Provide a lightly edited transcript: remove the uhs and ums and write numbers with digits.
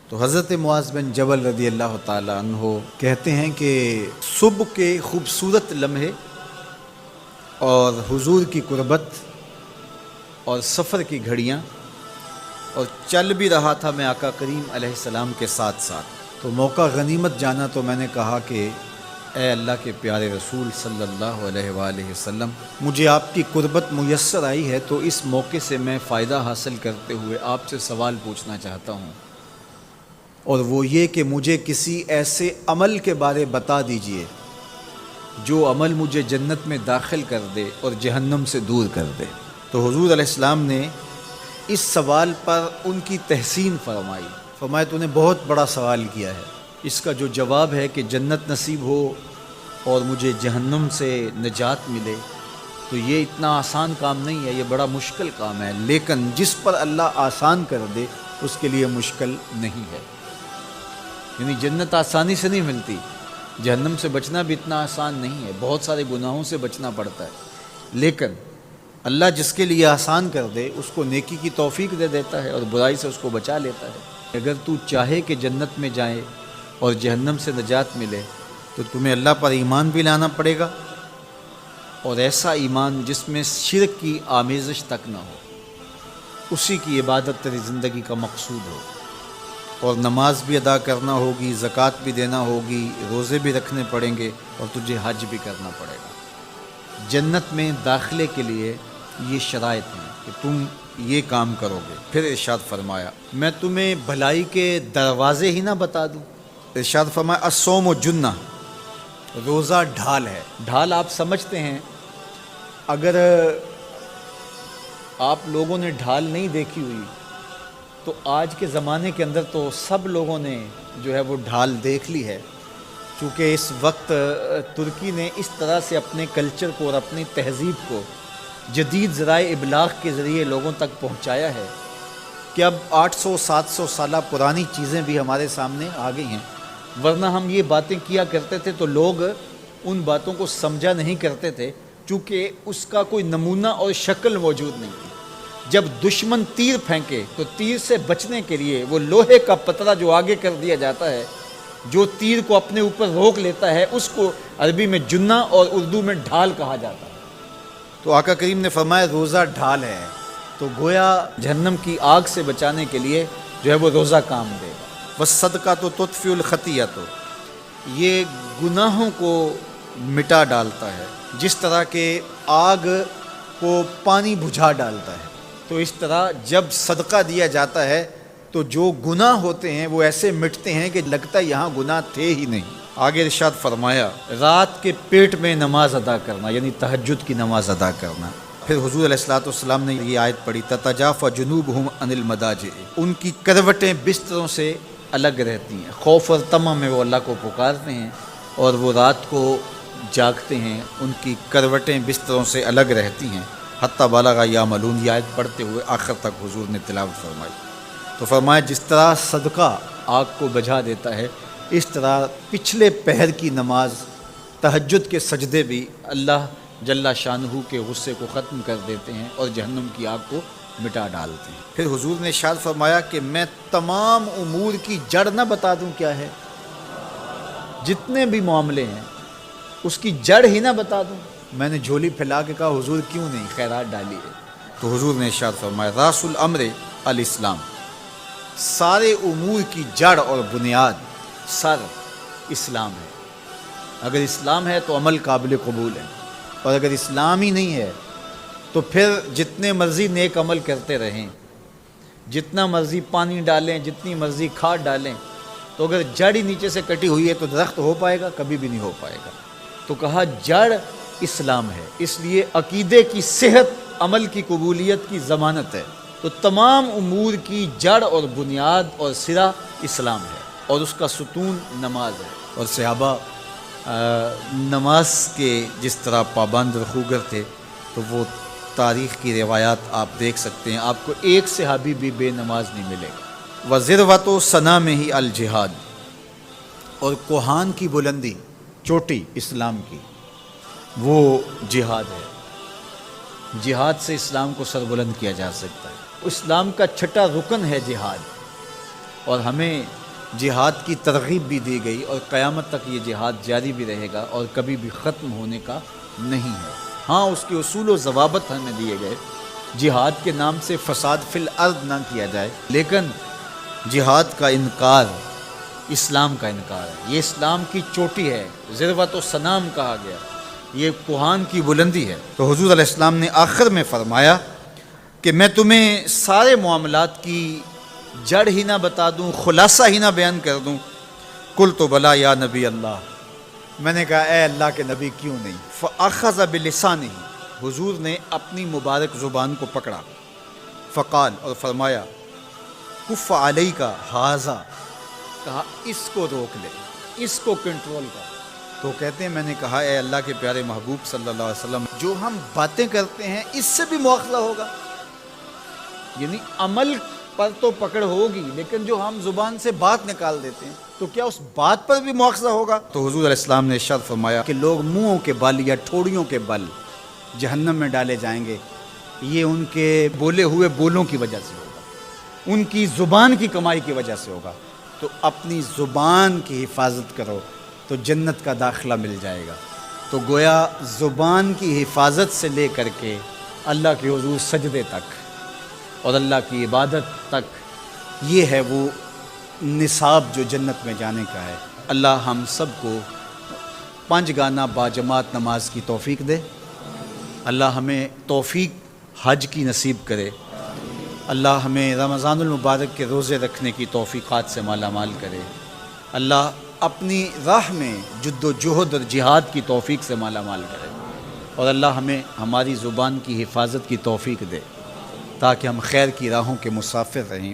تو حضرت معاذ بن جبل رضی اللہ تعالی عنہ کہتے ہیں کہ صبح کے خوبصورت لمحے اور حضور کی قربت اور سفر کی گھڑیاں اور چل بھی رہا تھا میں آقا کریم علیہ السلام کے ساتھ ساتھ، تو موقع غنیمت جانا تو میں نے کہا کہ اے اللہ کے پیارے رسول صلی اللہ علیہ وآلہ وسلم، مجھے آپ کی قربت میسر آئی ہے تو اس موقع سے میں فائدہ حاصل کرتے ہوئے آپ سے سوال پوچھنا چاہتا ہوں، اور وہ یہ کہ مجھے کسی ایسے عمل کے بارے بتا دیجئے جو عمل مجھے جنت میں داخل کر دے اور جہنم سے دور کر دے۔ تو حضور علیہ السلام نے اس سوال پر ان کی تحسین فرمائی، فرمایا تو نے بہت بڑا سوال کیا ہے، اس کا جو جواب ہے کہ جنت نصیب ہو اور مجھے جہنم سے نجات ملے تو یہ اتنا آسان کام نہیں ہے، یہ بڑا مشکل کام ہے، لیکن جس پر اللہ آسان کر دے اس کے لیے مشکل نہیں ہے۔ یعنی جنت آسانی سے نہیں ملتی، جہنم سے بچنا بھی اتنا آسان نہیں ہے، بہت سارے گناہوں سے بچنا پڑتا ہے، لیکن اللہ جس کے لیے آسان کر دے اس کو نیکی کی توفیق دے دیتا ہے اور برائی سے اس کو بچا لیتا ہے۔ اگر تو چاہے کہ جنت میں جائے اور جہنم سے نجات ملے تو تمہیں اللہ پر ایمان بھی لانا پڑے گا، اور ایسا ایمان جس میں شرک کی آمیزش تک نہ ہو، اسی کی عبادت تیری زندگی کا مقصود ہو، اور نماز بھی ادا کرنا ہوگی، زکوٰۃ بھی دینا ہوگی، روزے بھی رکھنے پڑیں گے، اور تجھے حج بھی کرنا پڑے گا۔ جنت میں داخلے کے لیے یہ شرائط ہیں کہ تم یہ کام کرو گے۔ پھر ارشاد فرمایا میں تمہیں بھلائی کے دروازے ہی نہ بتا دوں۔ ارشاد فرمایا الصوم جنہ، روزہ ڈھال ہے۔ ڈھال آپ سمجھتے ہیں، اگر آپ لوگوں نے ڈھال نہیں دیکھی ہوئی تو آج کے زمانے کے اندر تو سب لوگوں نے جو ہے وہ ڈھال دیکھ لی ہے، چونکہ اس وقت ترکی نے اس طرح سے اپنے کلچر کو اور اپنی تہذیب کو جدید ذرائع ابلاغ کے ذریعے لوگوں تک پہنچایا ہے کہ اب 800-700 سالہ پرانی چیزیں بھی ہمارے سامنے آ گئی ہیں، ورنہ ہم یہ باتیں کیا کرتے تھے تو لوگ ان باتوں کو سمجھا نہیں کرتے تھے، چونکہ اس کا کوئی نمونہ اور شکل موجود نہیں تھی۔ جب دشمن تیر پھینکے تو تیر سے بچنے کے لیے وہ لوہے کا پترا جو آگے کر دیا جاتا ہے، جو تیر کو اپنے اوپر روک لیتا ہے، اس کو عربی میں جنہ اور اردو میں ڈھال کہا جاتا ہے۔ تو آقا کریم نے فرمایا روزہ ڈھال ہے، تو گویا جہنم کی آگ سے بچانے کے لیے جو ہے وہ روزہ کام دے گا۔ والصدقۃ تطفئ الخطیئۃ، یہ گناہوں کو مٹا ڈالتا ہے، جس طرح کہ آگ کو پانی بجھا ڈالتا ہے، تو اس طرح جب صدقہ دیا جاتا ہے تو جو گناہ ہوتے ہیں وہ ایسے مٹتے ہیں کہ لگتا ہے یہاں گناہ تھے ہی نہیں۔ آگے ارشاد فرمایا رات کے پیٹ میں نماز ادا کرنا، یعنی تہجد کی نماز ادا کرنا۔ پھر حضور علیہ السلام نے یہ آیت پڑھی تتجافی جنوبہم عن المضاجع، ان کی کروٹیں بستروں سے الگ رہتی ہیں، خوف اور طمع میں وہ اللہ کو پکارتے ہیں اور وہ رات کو جاگتے ہیں، ان کی کروٹیں بستروں سے الگ رہتی ہیں، حتی بلغ یعملون، یہ آیت پڑھتے ہوئے آخر تک حضور نے تلاوت فرمائی۔ تو فرمایا جس طرح صدقہ آگ کو بجھا دیتا ہے، اس طرح پچھلے پہر کی نماز، تہجد کے سجدے بھی اللہ جل شانہ کے غصے کو ختم کر دیتے ہیں اور جہنم کی آگ کو مٹا ڈالتے ہیں۔ پھر حضور نے ارشاد فرمایا کہ میں تمام امور کی جڑ نہ بتا دوں کیا ہے، جتنے بھی معاملے ہیں اس کی جڑ ہی نہ بتا دوں۔ میں نے جھولی پھیلا کے کہا حضور کیوں نہیں، خیرات ڈالی ہے۔ تو حضور نے ارشاد فرمایا راس الامر الاسلام، سارے امور کی جڑ اور بنیاد، سر اسلام ہے۔ اگر اسلام ہے تو عمل قابل قبول ہے، اور اگر اسلام ہی نہیں ہے تو پھر جتنے مرضی نیک عمل کرتے رہیں، جتنا مرضی پانی ڈالیں، جتنی مرضی کھاد ڈالیں، تو اگر جڑ ہی نیچے سے کٹی ہوئی ہے تو درخت ہو پائے گا؟ کبھی بھی نہیں ہو پائے گا۔ تو کہا جڑ اسلام ہے، اس لیے عقیدے کی صحت عمل کی قبولیت کی ضمانت ہے۔ تو تمام امور کی جڑ اور بنیاد اور سرا اسلام ہے، اور اس کا ستون نماز ہے۔ اور صحابہ نماز کے جس طرح پابند رخوگر تھے، تو وہ تاریخ کی روایات آپ دیکھ سکتے ہیں، آپ کو ایک صحابی بھی بے نماز نہیں ملے گا۔ وذروۃ سنامہ الجہاد، اور کوہان کی بلندی، چوٹی اسلام کی، وہ جہاد ہے۔ جہاد سے اسلام کو سربلند کیا جا سکتا ہے۔ اسلام کا چھٹا رکن ہے جہاد، اور ہمیں جہاد کی ترغیب بھی دی گئی، اور قیامت تک یہ جہاد جاری بھی رہے گا اور کبھی بھی ختم ہونے کا نہیں ہے۔ ہاں، اس کے اصول و ضوابط ہمیں دیے گئے، جہاد کے نام سے فساد فی الارض نہ کیا جائے، لیکن جہاد کا انکار اسلام کا انکار ہے۔ یہ اسلام کی چوٹی ہے، ذروۃ و سنام کہا گیا، یہ کوہان کی بلندی ہے۔ تو حضور علیہ السلام نے آخر میں فرمایا کہ میں تمہیں سارے معاملات کی جڑ ہی نہ بتا دوں، خلاصہ ہی نہ بیان کر دوں؟ قلت بلا یا نبی اللہ، میں نے کہا اے اللہ کے نبی کیوں نہیں؟ فاخذ بلسانہ، حضور نے اپنی مبارک زبان کو پکڑا، فقال، اور فرمایا کف علیک ھذا، کہا اس کو روک لے، اس کو کنٹرول کر۔ تو کہتے ہیں میں نے کہا اے اللہ کے پیارے محبوب صلی اللہ علیہ وسلم، جو ہم باتیں کرتے ہیں اس سے بھی مواخذہ ہوگا؟ یعنی عمل پر تو پکڑ ہوگی، لیکن جو ہم زبان سے بات نکال دیتے ہیں تو کیا اس بات پر بھی مواخذہ ہوگا؟ تو حضور علیہ السلام نے ارشاد فرمایا کہ لوگ منہوں کے بل یا ٹھوڑیوں کے بل جہنم میں ڈالے جائیں گے، یہ ان کے بولے ہوئے بولوں کی وجہ سے ہوگا، ان کی زبان کی کمائی کی وجہ سے ہوگا۔ تو اپنی زبان کی حفاظت کرو تو جنت کا داخلہ مل جائے گا۔ تو گویا زبان کی حفاظت سے لے کر کے اللہ کے حضور سجدے تک اور اللہ کی عبادت تک، یہ ہے وہ نصاب جو جنت میں جانے کا ہے۔ اللہ ہم سب کو 5 گانا باجماعت نماز کی توفیق دے، اللہ ہمیں توفیق حج کی نصیب کرے، اللہ ہمیں رمضان المبارک کے روزے رکھنے کی توفیقات سے مالا مال کرے، اللہ اپنی راہ میں جد و جہد اور جہاد کی توفیق سے مالا مال کرے، اور اللہ ہمیں ہماری زبان کی حفاظت کی توفیق دے تاکہ ہم خیر کی راہوں کے مسافر رہیں۔